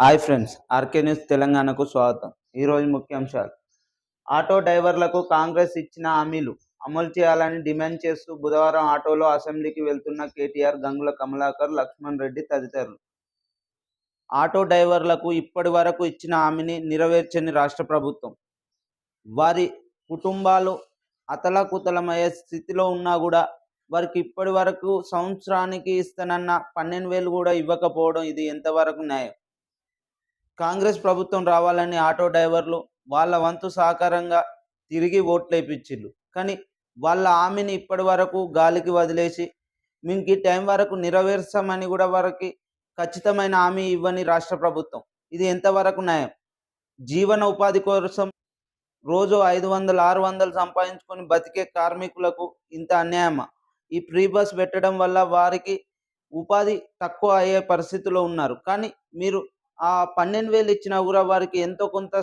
Hi friends, RK news తెలంగాణకు స్వాగతం. ఈరోజు ముఖ్యాంశాలు. ఆటో డ్రైవర్లకు కాంగ్రెస్ ఇచ్చిన హామీలు అమలు చేయాలని డిమాండ్ చేస్తూ బుధవారం ఆటోలో అసెంబ్లీకి వెళ్తున్న కేటీఆర్, గంగుల కమలాకర్, లక్ష్మణ్ రెడ్డి తదితరులు. ఆటో డ్రైవర్లకు ఇప్పటి వరకు ఇచ్చిన హామీని నెరవేర్చని రాష్ట్ర ప్రభుత్వం, వారి కుటుంబాలు అతలాకుతలమయ్యే స్థితిలో ఉన్నా కూడా వారికి ఇప్పటి వరకు సంవత్సరానికి ఇస్తానన్న 12,000 కూడా ఇవ్వకపోవడం ఇది ఎంతవరకు న్యాయం? కాంగ్రెస్ ప్రభుత్వం రావాలని ఆటో డ్రైవర్లు వాళ్ళ వంతు సహకారంగా తిరిగి ఓట్లేపించిళ్ళు. కానీ వాళ్ళ హామీని ఇప్పటి వరకు గాలికి వదిలేసి మీకు ఈ టైం వరకు నెరవేర్చామని కూడా వారికి ఖచ్చితమైన హామీ ఇవ్వని రాష్ట్ర ప్రభుత్వం, ఇది ఎంతవరకు న్యాయం? జీవన ఉపాధి కోసం రోజు 500, 600 సంపాదించుకొని బతికే కార్మికులకు ఇంత అన్యాయమా? ఈ ఫ్రీ బస్ పెట్టడం వల్ల వారికి ఉపాధి తక్కువ అయ్యే పరిస్థితిలో ఉన్నారు. కానీ మీరు ఆ 12,000 ఇచ్చినా కూడా వారికి ఎంతో కొంత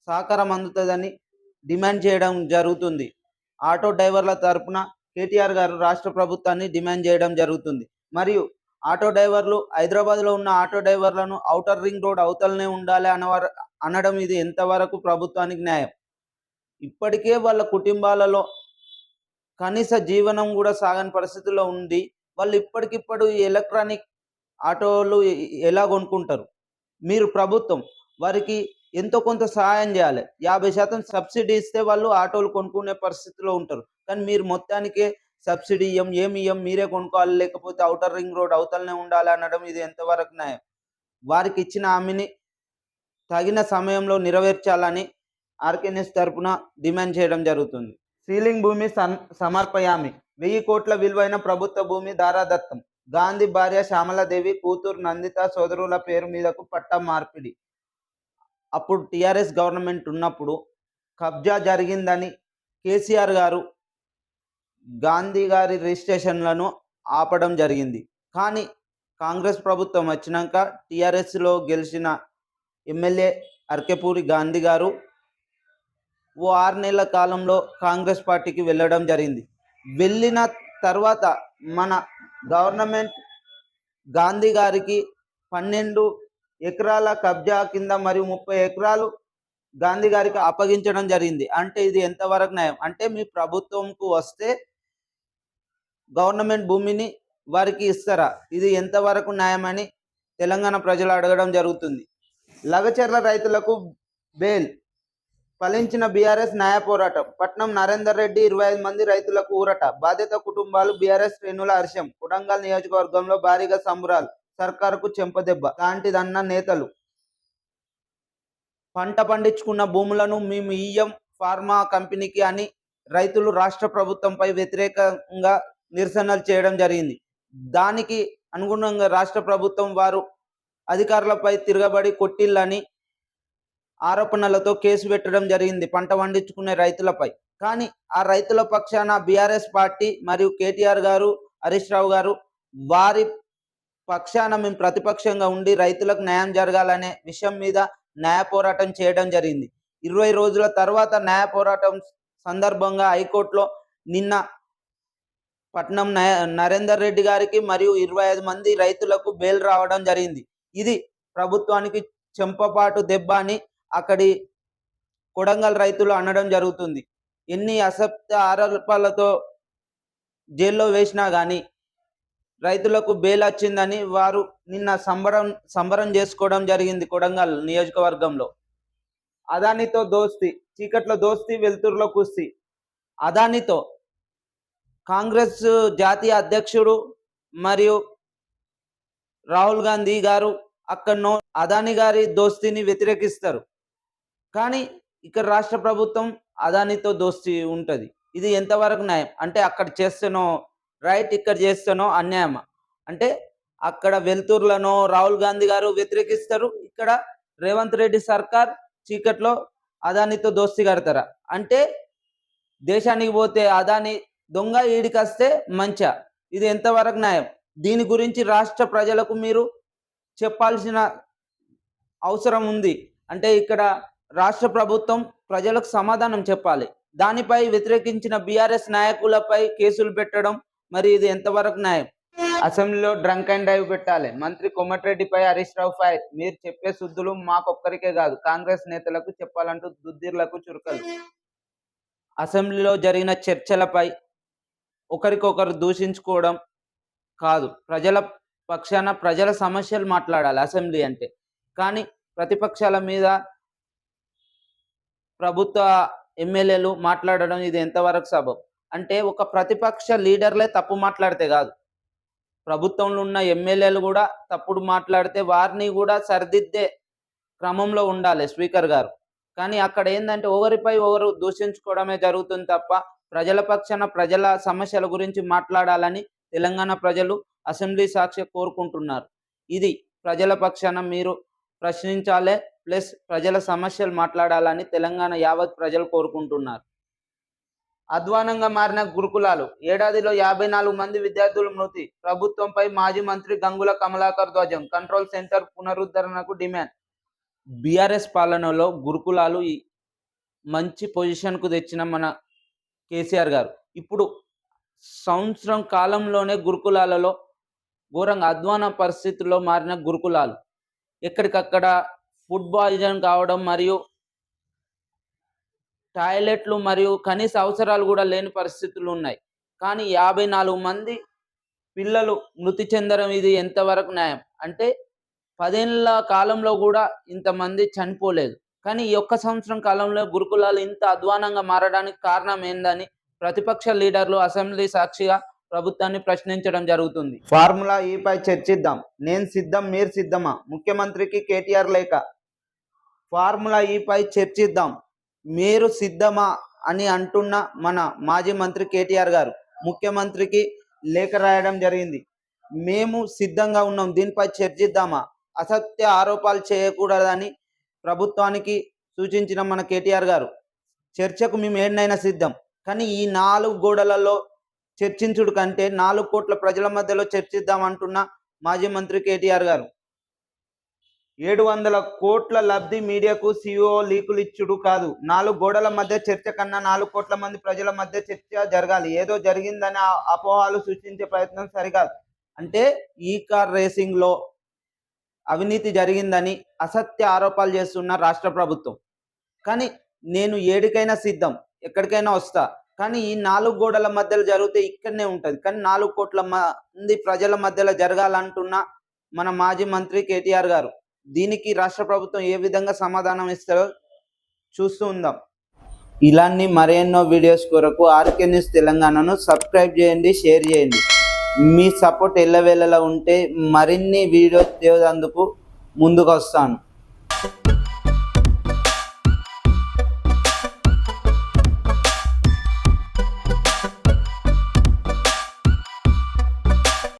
సహకారం అందుతుందని డిమాండ్ చేయడం జరుగుతుంది. ఆటో డ్రైవర్ల తరపున కేటీఆర్ గారు రాష్ట్ర ప్రభుత్వాన్ని డిమాండ్ చేయడం జరుగుతుంది. మరియు ఆటో డ్రైవర్లు హైదరాబాద్లో ఉన్న ఆటో డ్రైవర్లను ఔటర్ రింగ్ రోడ్ అవతలనే ఉండాలి అనడం ఇది ఎంతవరకు ప్రభుత్వానికి న్యాయం? ఇప్పటికే వాళ్ళ కుటుంబాలలో కనీస జీవనం కూడా సాగని పరిస్థితుల్లో ఉండి వాళ్ళు ఇప్పటికిప్పుడు ఎలక్ట్రానిక్ ఆటోలు ఎలా కొనుక్కుంటారు? మీరు ప్రభుత్వం వారికి ఎంతో కొంత సహాయం చేయాలి. 50% సబ్సిడీ ఇస్తే వాళ్ళు ఆటోలు కొనుక్కునే పరిస్థితిలో ఉంటారు. కానీ మీరు మొత్తానికే సబ్సిడీ ఏమి ఇయ్యం, మీరే కొనుక్కోవాలి, లేకపోతే ఔటర్ రింగ్ రోడ్ అవతలనే ఉండాలి అనడం ఇది ఎంతవరకు న్యాయం? వారికి ఇచ్చిన హామీని తగిన సమయంలో నెరవేర్చాలని ఆర్కేఎన్ఎస్ తరపున డిమాండ్ చేయడం జరుగుతుంది. సీలింగ్ భూమి సమర్పయామి. 1000 కోట్ల విలువైన ప్రభుత్వ భూమి దారాదత్తం. గాంధీ భార్య శ్యామలాదేవి, కూతురు నందిత సోదరుల పేరు మీదకు పట్టా మార్పిడి. అప్పుడు టీఆర్ఎస్ గవర్నమెంట్ ఉన్నప్పుడు కబ్జా జరిగిందని కేసీఆర్ గారు గాంధీ గారి రిజిస్ట్రేషన్లను ఆపడం జరిగింది. కానీ కాంగ్రెస్ ప్రభుత్వం వచ్చినాక టీఆర్ఎస్లో గెలిచిన ఎమ్మెల్యే అర్కెపూరి గాంధీ గారు ఓ 6 నెలల కాలంలో కాంగ్రెస్ పార్టీకి వెళ్ళడం జరిగింది. వెళ్ళిన తర్వాత మన గవర్నమెంట్ గాంధీ గారికి 12 ఎకరాల కబ్జా కింద మరియు 30 ఎకరాలు గాంధీ గారికి అప్పగించడం జరిగింది. అంటే ఇది ఎంతవరకు న్యాయం? అంటే మీ ప్రభుత్వంకు వస్తే గవర్నమెంట్ భూమిని వారికి ఇస్తారా? ఇది ఎంతవరకు న్యాయమని తెలంగాణ ప్రజలు అడగడం జరుగుతుంది. లగచర్ల రైతులకు బెయిల్, ఫలించిన బీఆర్ఎస్ న్యాయ పోరాటం. పట్నం నరేందర్ రెడ్డి 25 మంది రైతులకు ఊరట. బాధిత కుటుంబాలు బీఆర్ఎస్ శ్రేణుల హర్షం. కొడంగల్ నియోజకవర్గంలో భారీగా సంబరాలు. సర్కారుకు చెంపదెబ్బ లాంటిదన్న నేతలు. పంట పండించుకున్న భూములను మేము ఇయ్యం ఫార్మా కంపెనీకి అని రైతులు రాష్ట్ర ప్రభుత్వంపై వ్యతిరేకంగా నిరసనలు చేయడం జరిగింది. దానికి అనుగుణంగా రాష్ట్ర ప్రభుత్వం వారు అధికారులపై తిరగబడి కొట్టిల్లని ఆరోపణలతో కేసు పెట్టడం జరిగింది పంట పండించుకునే రైతులపై. కానీ ఆ రైతుల పక్షాన బీఆర్ఎస్ పార్టీ మరియు కేటీఆర్ గారు, హరీష్ రావు గారు వారి పక్షాన మేము ప్రతిపక్షంగా ఉండి రైతులకు న్యాయం జరగాలనే విషయం మీద న్యాయ పోరాటం చేయడం జరిగింది. 20 రోజుల తర్వాత న్యాయ పోరాటం సందర్భంగా హైకోర్టులో నిన్న పట్నం నరేందర్ రెడ్డి గారికి మరియు 25 మంది రైతులకు బెయిల్ రావడం జరిగింది. ఇది ప్రభుత్వానికి చెంపపాటు దెబ్బ అని అక్కడి కొడంగల్ రైతులు అనడం జరుగుతుంది. ఎన్ని అసత్య ఆరోపణలతో జైల్లో వేసినా కానీ రైతులకు బెయిల్ వచ్చిందని వారు నిన్న సంబరం చేసుకోవడం జరిగింది కొడంగల్ నియోజకవర్గంలో. అదానితో దోస్తీ, చీకట్లో దోస్తీ, వెలుతురులో కుస్తీ. అదానితో కాంగ్రెస్ జాతీయ అధ్యక్షుడు మరియు రాహుల్ గాంధీ గారు అక్కడ అదాని గారి దోస్తీని వ్యతిరేకిస్తారు. కానీ ఇక్కడ రాష్ట్ర ప్రభుత్వం అదానితో దోస్తీ ఉంటుంది. ఇది ఎంతవరకు న్యాయం? అంటే అక్కడ చేస్తేనో రైట్, ఇక్కడ చేస్తేనో అన్యాయమా? అంటే అక్కడ వెలుతురులను రాహుల్ గాంధీ గారు వ్యతిరేకిస్తారు, ఇక్కడ రేవంత్ రెడ్డి సర్కార్ చీకట్లో అదానితో దోస్తీ కడతారా? అంటే దేశానికి పోతే అదాని దొంగ, ఈడికి వస్తే మంచా? ఇది ఎంతవరకు న్యాయం? దీని గురించి రాష్ట్ర ప్రజలకు మీరు చెప్పాల్సిన అవసరం ఉంది. అంటే ఇక్కడ రాష్ట్ర ప్రభుత్వం ప్రజలకు సమాధానం చెప్పాలి. దానిపై వ్యతిరేకించిన బీఆర్ఎస్ నాయకులపై కేసులు పెట్టడం మరి ఇది ఎంతవరకు న్యాయం? అసెంబ్లీలో డ్రంక్ అండ్ డ్రైవ్ పెట్టాలి. మంత్రి కోమటిరెడ్డిపై హరీష్ రావు ఫైర్. మీరు చెప్పే సుద్దులు మాకొక్కరికే కాదు కాంగ్రెస్ నేతలకు చెప్పాలంటూ దుద్దిర్లకు చురకలు. అసెంబ్లీలో జరిగిన చర్చలపై ఒకరికొకరు దూషించుకోవడం కాదు, ప్రజల పక్షాన ప్రజల సమస్యలు మాట్లాడాలి అసెంబ్లీ అంటే. కానీ ప్రతిపక్షాల మీద ప్రభుత్వ ఎమ్మెల్యేలు మాట్లాడడం ఇది ఎంతవరకు సబబు? అంటే ఒక ప్రతిపక్ష లీడర్లే తప్పు మాట్లాడితే కాదు, ప్రభుత్వంలో ఉన్న ఎమ్మెల్యేలు కూడా తప్పుడు మాట్లాడితే వారిని కూడా సరిదిద్దే క్రమంలో ఉండాలి స్పీకర్ గారు. కానీ అక్కడ ఏంటంటే ఒకరిపై ఒకరు దూషించుకోవడమే జరుగుతుంది తప్ప ప్రజల పక్షాన ప్రజల సమస్యల గురించి మాట్లాడాలని తెలంగాణ ప్రజలు అసెంబ్లీ సాక్షి కోరుకుంటున్నారు. ఇది ప్రజల పక్షాన మీరు ప్రశ్నించాలే, ప్లస్ ప్రజల సమస్యలు మాట్లాడాలని తెలంగాణ యావత్ ప్రజలు కోరుకుంటున్నారు. అధ్వానంగా మారిన గురుకులాలు. ఏడాదిలో 54 మంది విద్యార్థులు మృతి. ప్రభుత్వంపై మాజీ మంత్రి గంగుల కమలాకర్ ధ్వజం. కంట్రోల్ సెంటర్ పునరుద్ధరణకు డిమాండ్. బీఆర్ఎస్ పాలనలో గురుకులాలు మంచి పొజిషన్కు తెచ్చిన మన కేసీఆర్ గారు ఇప్పుడు సంవత్సరం కాలంలోనే గురుకులాలలో ఘోరంగా అధ్వాన పరిస్థితుల్లో మారిన గురుకులాలు. ఎక్కడికక్కడ ఫుడ్ పాయిజన్ కావడం మరియు టాయిలెట్లు మరియు కనీస అవసరాలు కూడా లేని పరిస్థితులు ఉన్నాయి. కానీ 54 మంది పిల్లలు మృతి చెందడం ఇది ఎంతవరకు న్యాయం? అంటే 10 ఏళ్ల కాలంలో కూడా ఇంతమంది చనిపోలేదు. కానీ ఈ ఒక్క సంవత్సరం కాలంలో గురుకులాలు ఇంత అధ్వానంగా మారడానికి కారణం ఏందని ప్రతిపక్ష లీడర్లు అసెంబ్లీ సాక్షిగా ప్రభుత్వాన్ని ప్రశ్నించడం జరుగుతుంది. ఫార్ములా ఈపై చర్చిద్దాం. నేను సిద్ధం, మీరు సిద్ధమా? ముఖ్యమంత్రికి కేటీఆర్ లేఖ. ఫార్ములా ఈపై చర్చిద్దాం, మీరు సిద్ధమా అని అంటున్న మన మాజీ మంత్రి కేటీఆర్ గారు ముఖ్యమంత్రికి లేఖ రాయడం జరిగింది. మేము సిద్ధంగా ఉన్నాం, దీనిపై చర్చిద్దామా? అసత్య ఆరోపణలు చేయకూడదని ప్రభుత్వానికి సూచించిన మన కేటీఆర్ గారు చర్చకు మేము ఏడనైనా సిద్ధం, కానీ ఈ 4 గోడలలో చర్చించుడు కంటే 4 కోట్ల ప్రజల మధ్యలో చర్చిద్దామంటున్న మాజీ మంత్రి కేటీఆర్ గారు 700 కోట్ల లబ్ధి మీడియాకు సిఇఓ లీకులు ఇచ్చుడు కాదు. 4 గోడల మధ్య చర్చ కన్నా 4 కోట్ల మంది ప్రజల మధ్య చర్చ జరగాలి. ఏదో జరిగిందని అపోహలు సృష్టించే ప్రయత్నం సరికాదు. అంటే ఈ కార్ రేసింగ్ లో అవినీతి జరిగిందని అసత్య ఆరోపణలు చేస్తున్న రాష్ట్ర ప్రభుత్వం. కానీ నేను ఏడికైనా సిద్ధం, ఎక్కడికైనా వస్తా, కానీ ఈ 4 గోడల మధ్యలో జరిగితే ఇక్కడనే ఉంటుంది. కానీ 4 కోట్ల మంది ప్రజల మధ్యలో జరగాలంటున్న మన మాజీ మంత్రి కేటీఆర్ గారు దీనికి రాష్ట్ర ప్రభుత్వం ఏ విధంగా సమాధానం ఇస్తారో చూస్తూ ఉందాం. ఇలాంటి మరెన్నో వీడియోస్ కొరకు ఆర్కే న్యూస్ తెలంగాణను సబ్స్క్రైబ్ చేయండి, షేర్ చేయండి. మీ సపోర్ట్ ఎల్లవేళలా ఉంటే మరిన్ని వీడియోస్ చేసేందుకు ముందుకు వస్తాను.